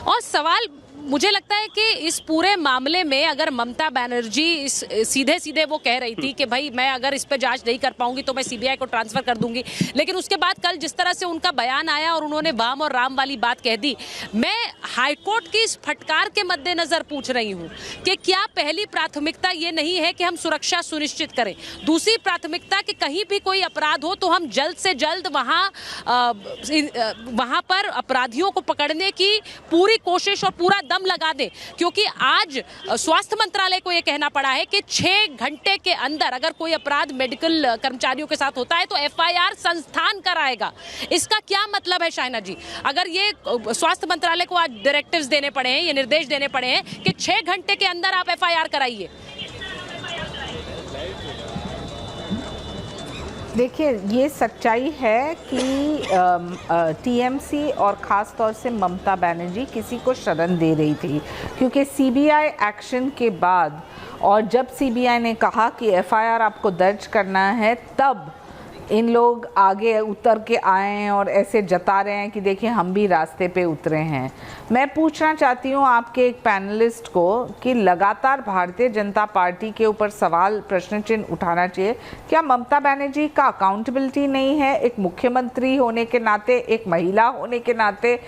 और सवाल मुझे लगता है कि इस पूरे मामले में अगर ममता बनर्जी सीधे सीधे वो कह रही थी कि भाई मैं अगर इस पे जांच नहीं कर पाऊंगी तो मैं सीबीआई को ट्रांसफर कर दूंगी, लेकिन उसके बाद कल जिस तरह से उनका बयान आया और उन्होंने वाम और राम वाली बात कह दी, मैं हाईकोर्ट की इस फटकार के मद्देनजर पूछ रही हूँ कि क्या पहली प्राथमिकता ये नहीं है कि हम सुरक्षा सुनिश्चित करें, दूसरी प्राथमिकता कि कहीं भी कोई अपराध हो तो हम जल्द से जल्द वहां पर अपराधियों को पकड़ने की पूरी कोशिश और पूरा दम लगा दें, क्योंकि आज स्वास्थ्य मंत्रालय को यह कहना पड़ा है कि 6 घंटे के अंदर अगर कोई अपराध मेडिकल कर्मचारियों के साथ होता है तो एफआईआर संस्थान कराएगा। इसका क्या मतलब है शाइना जी? अगर ये स्वास्थ्य मंत्रालय को आज डायरेक्टिव्स देने पड़े हैं, ये निर्देश देने पड़े हैं कि 6 घंटे के अंदर आप एफआईआर कराइए। देखिए, ये सच्चाई है कि टीएमसी और ख़ास तौर से ममता बनर्जी किसी को शरण दे रही थी, क्योंकि सीबीआई एक्शन के बाद और जब सीबीआई ने कहा कि एफआईआर आपको दर्ज करना है, तब इन लोग आगे उतर के आए हैं और ऐसे जता रहे हैं कि देखिए हम भी रास्ते पे उतरे हैं। मैं पूछना चाहती हूँ आपके एक पैनलिस्ट को कि लगातार भारतीय जनता पार्टी के ऊपर सवाल प्रश्न चिन्ह उठाना चाहिए। क्या ममता बनर्जी का अकाउंटेबिलिटी नहीं है? एक मुख्यमंत्री होने के नाते, एक महिला होने के नाते,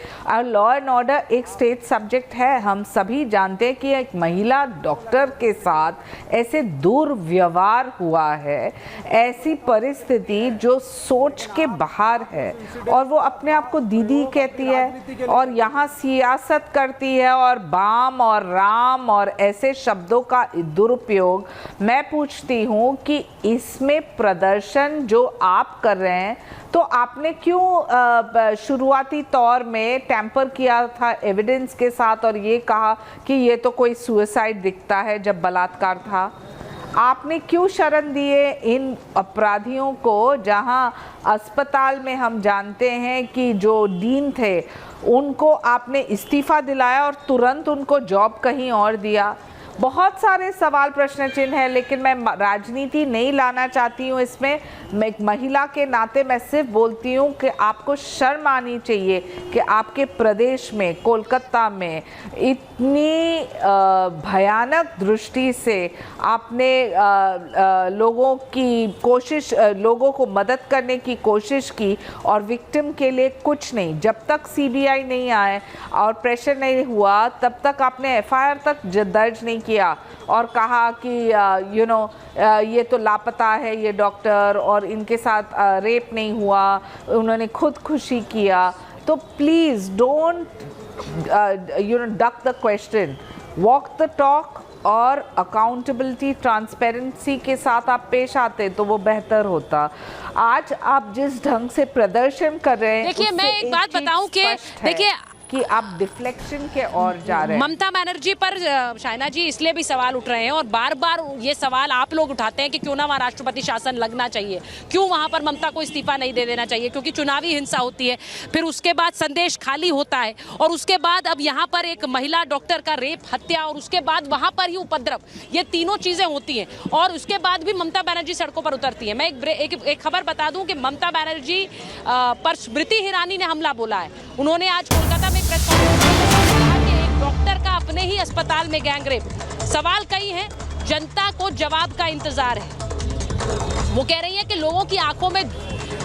लॉ एंड ऑर्डर एक स्टेट सब्जेक्ट है। हम सभी जानते हैं कि एक महिला डॉक्टर के साथ ऐसे दुर्व्यवहार हुआ है, ऐसी परिस्थिति जो सोच के बाहर है, और वो अपने आप को दीदी कहती है और यहाँ सियासत करती है और बाम और राम और ऐसे शब्दों का दुरुपयोग। मैं पूछती हूँ कि इसमें प्रदर्शन जो आप कर रहे हैं, तो आपने क्यों शुरुआती तौर में टैंपर किया था एविडेंस के साथ और ये कहा कि ये तो कोई सुसाइड दिखता है जब बलात्कार था? आपने क्यों शरण दिए इन अपराधियों को, जहां अस्पताल में हम जानते हैं कि जो डीन थे उनको आपने इस्तीफ़ा दिलाया और तुरंत उनको जॉब कहीं और दिया? बहुत सारे सवाल प्रश्न चिन्ह है, लेकिन मैं राजनीति नहीं लाना चाहती हूँ इसमें। मैं एक महिला के नाते मैं सिर्फ बोलती हूँ कि आपको शर्म आनी चाहिए कि आपके प्रदेश में, कोलकाता में इतनी भयानक दृष्टि से आपने लोगों की कोशिश, लोगों को मदद करने की कोशिश की और विक्टिम के लिए कुछ नहीं। जब तक सीबीआई नहीं आए और प्रेशर नहीं हुआ, तब तक आपने एफआईआर तक दर्ज नहीं किया और कहा कि ये तो लापता है ये डॉक्टर और इनके साथ रेप नहीं हुआ, उन्होंने खुदकुशी किया। तो please don't duck the question, walk the talk, और अकाउंटेबिलिटी, ट्रांसपेरेंसी के साथ आप पेश आते तो वो बेहतर होता। आज आप जिस ढंग से प्रदर्शन कर रहे हैं, देखिए मैं एक बात बताऊं कि देखिए कि आप डिफ्लेक्शन के और जा रहे हैं। ममता बनर्जी पर शाइना जी इसलिए भी सवाल उठ रहे हैं और बार बार ये सवाल आप लोग उठाते हैं कि क्यों ना वहाँ राष्ट्रपति शासन लगना चाहिए, क्यों वहाँ पर ममता को इस्तीफा नहीं दे देना चाहिए, क्योंकि चुनावी हिंसा होती है, फिर उसके बाद संदेश खाली होता है और उसके बाद अब यहाँ पर एक महिला डॉक्टर का रेप, हत्या और उसके बाद वहाँ पर ही उपद्रव, ये तीनों चीज़ें होती हैं और उसके बाद भी ममता बनर्जी सड़कों पर उतरती है। मैं एक खबर बता दूँ कि ममता बनर्जी पर स्मृति ईरानी ने हमला बोला है। उन्होंने आज कोलकाता में प्रेस कॉन्फ्रेंस में कि एक डॉक्टर का अपने ही अस्पताल में गैंगरेप। सवाल कई हैं, जनता को जवाब का इंतजार है। वो कह रही है कि लोगों की आंखों में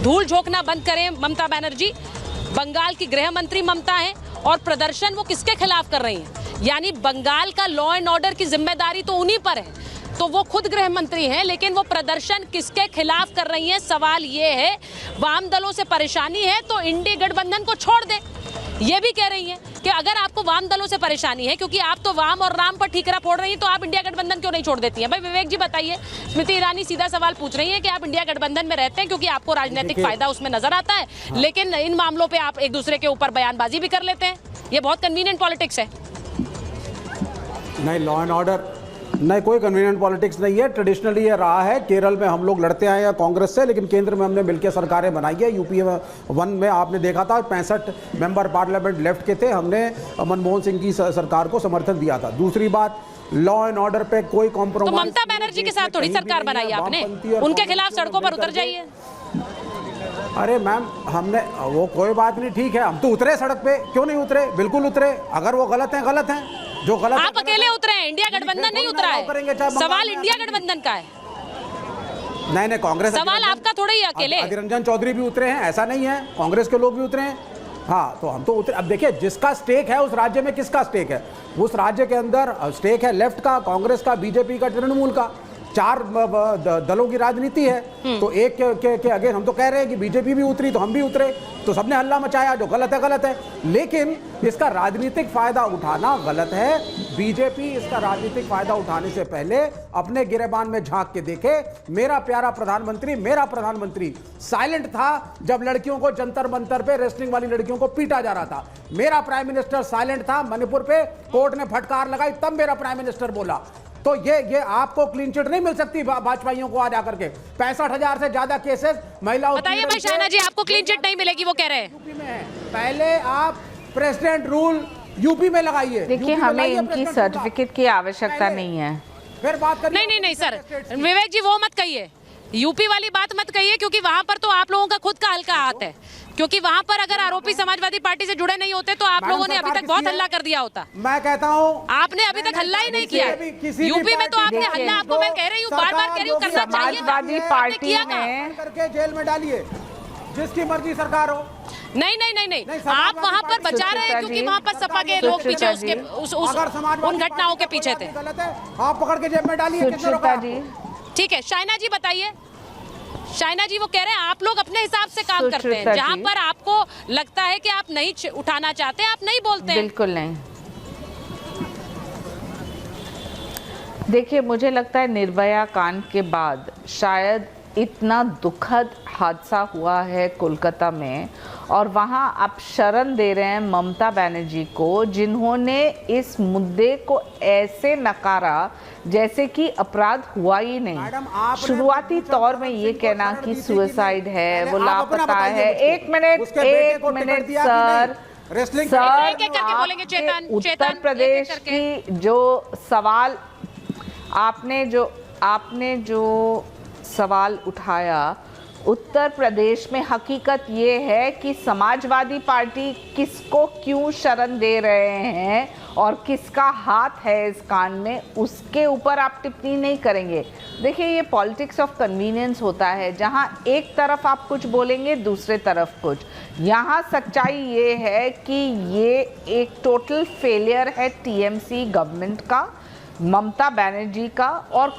धूल झोंकना बंद करें ममता बनर्जी। बंगाल की गृह मंत्री ममता है और प्रदर्शन वो किसके खिलाफ कर रही हैं? यानी बंगाल का लॉ एंड ऑर्डर की जिम्मेदारी तो उन्हीं पर है, तो वो खुद गृह मंत्री हैं, लेकिन वो प्रदर्शन किसके खिलाफ कर रही हैं? सवाल ये है, वाम दलों से परेशानी है तो इंडी गठबंधन को छोड़ दें। ये भी कह रही हैं कि अगर आपको वाम दलों से परेशानी है, क्योंकि आप तो वाम और राम पर ठीकरा फोड़ रही हैं, तो आप इंडिया गठबंधन क्यों नहीं छोड़ देती हैं? भाई विवेक जी बताइए। स्मृति ईरानी सीधा सवाल पूछ रही है कि आप इंडिया गठबंधन में रहते हैं क्योंकि आपको राजनीतिक फायदा उसमें नजर आता है, लेकिन इन मामलों पर आप एक दूसरे के ऊपर बयानबाजी भी कर लेते हैं। ये बहुत कन्वीनियंट पॉलिटिक्स है। नहीं, लॉ एंड ऑर्डर नहीं, कोई कन्वीनियंट पॉलिटिक्स नहीं है। ट्रेडिशनली ये रहा है, केरल में हम लोग लड़ते आए हैं कांग्रेस से, लेकिन केंद्र में हमने मिलकर सरकारें बनाई है। यूपीए 1 में आपने देखा था 65 मेंबर पार्लियामेंट लेफ्ट के थे, हमने मनमोहन सिंह की सरकार को समर्थन दिया था। दूसरी बात, लॉ एंड ऑर्डर पे कोई कॉम्प्रोमाइज। तो ममता बनर्जी के साथ थोड़ी सरकार बनाई आपने, उनके खिलाफ सड़कों पर उतर जाइए। अरे मैम, हमने वो कोई बात नहीं, ठीक है, हम तो उतरे सड़क पे, क्यों नहीं उतरे? बिल्कुल उतरे। अगर वो गलत है, गलत है, जो गलत आप अकेले उतरे हैं, इंडिया गठबंधन नहीं उतरा है। सवाल इंडिया गठबंधन का है। नहीं, कांग्रेस, सवाल आपका थोड़ा ही अकेले। अधीर रंजन चौधरी भी उतरे हैं, ऐसा नहीं है, कांग्रेस के लोग भी उतरे हैं। हाँ, तो हम तो उतरे। अब देखिए, जिसका स्टेक है उस राज्य में, किसका स्टेक है उस राज्य के अंदर? स्टेक है लेफ्ट का, कांग्रेस का, बीजेपी का, तृणमूल का। 4 दलों की राजनीति है, तो एक के अगेंस्ट हम तो कह रहे हैं कि बीजेपी भी उतरी तो हम भी उतरे, तो सबने हल्ला मचाया। जो गलत है गलत है, लेकिन इसका राजनीतिक फायदा उठाना गलत है। बीजेपी इसका राजनीतिक फायदा उठाने से पहले अपने गिरेबान में झांक के देखे। मेरा प्रधानमंत्री साइलेंट था जब लड़कियों को जंतर मंतर पे, रेसलिंग वाली लड़कियों को पीटा जा रहा था। मेरा प्राइम मिनिस्टर साइलेंट था, मणिपुर पे कोर्ट ने फटकार लगाई, तब मेरा प्राइम मिनिस्टर बोला। तो ये आपको क्लीन चिट नहीं मिल सकती भाजपाइयों को आज आकर के। 65,000 से ज्यादा केसेस महिलाओं। बताइए भाई शाहना जी, आपको क्लीन चिट नहीं मिलेगी, वो कह रहे हैं। यूपी में है, पहले आप प्रेसिडेंट रूल यूपी में लगाइए। देखिए, हमें इनकी सर्टिफिकेट की आवश्यकता नहीं है। फिर बात करिए। नहीं सर, विवेक जी वो मत कहिए, यूपी वाली बात मत कहिए, क्योंकि वहां पर तो आप लोगों का खुद का हल्का हाथ है। क्योंकि वहां पर अगर आरोपी समाजवादी पार्टी से जुड़े नहीं होते तो आप लोगों ने अभी तक बहुत हल्ला कर दिया होता। मैं कहता हूँ, आपने अभी तक हल्ला ही नहीं किया। यूपी में तो आपने हल्ला, आपको मैं कह रही हूँ, बार बार कह रही हूँ, करना चाहिए। समाजवादी पार्टी ने करके जेल में डालिए, जिसकी मर्जी सरकार हो। नहीं, आप वहाँ पर बचा रहे हैं क्योंकि वहाँ पर सपा के लोग पीछे उन घटनाओं के पीछे थे। गलत है, आप पकड़ के जेल में डालिए। ठीक है, शाइना जी बताइए। शाइना जी वो कह रहे हैं आप लोग अपने हिसाब से काम करते हैं, जहाँ पर आपको लगता है कि आप नहीं उठाना चाहते, आप नहीं बोलते हैं। बिल्कुल नहीं। देखिए, मुझे लगता है निर्भया कांड के बाद शायद इतना दुखद हादसा हुआ है कोलकाता में, और वहाँ आप शरण दे रहे हैं ममता बनर्जी को, जिन्होंने इस मुद्दे को ऐसे नकारा जैसे कि अपराध हुआ ही नहीं। शुरुआती तौर में ये कहना कि सुसाइड है, वो लापता है। एक मिनट सर, उत्तर प्रदेश की जो सवाल आपने जो सवाल उठाया, उत्तर प्रदेश में हकीकत ये है कि समाजवादी पार्टी किसको क्यों शरण दे रहे हैं और किसका हाथ है इस कांड में, उसके ऊपर आप टिप्पणी नहीं करेंगे। देखिए, ये पॉलिटिक्स ऑफ कन्वीनियंस होता है, जहां एक तरफ आप कुछ बोलेंगे, दूसरे तरफ कुछ। यहाँ सच्चाई ये है कि ये एक टोटल फेलियर है टीएमसी गवर्नमेंट का, ममता बनर्जी का, और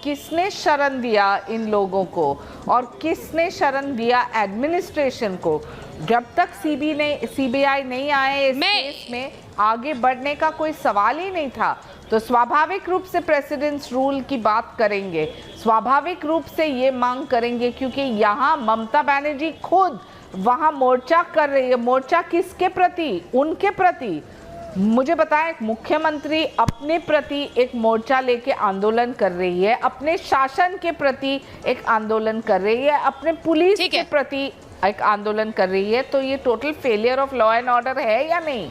किसने शरण दिया इन लोगों को और किसने शरण दिया एडमिनिस्ट्रेशन को। जब तक सीबीआई नहीं आए इस केस में आगे बढ़ने का कोई सवाल ही नहीं था। तो स्वाभाविक रूप से प्रेसिडेंट्स रूल की बात करेंगे, स्वाभाविक रूप से ये मांग करेंगे, क्योंकि यहाँ ममता बनर्जी खुद वहाँ मोर्चा कर रही है। मोर्चा किसके प्रति? उनके प्रति। मुझे बताएं, मुख्यमंत्री अपने प्रति एक मोर्चा लेके आंदोलन कर रही है, अपने शासन के प्रति एक आंदोलन कर रही है, अपने पुलिस के प्रति एक आंदोलन कर रही है। तो ये total failure of law and order है या नहीं?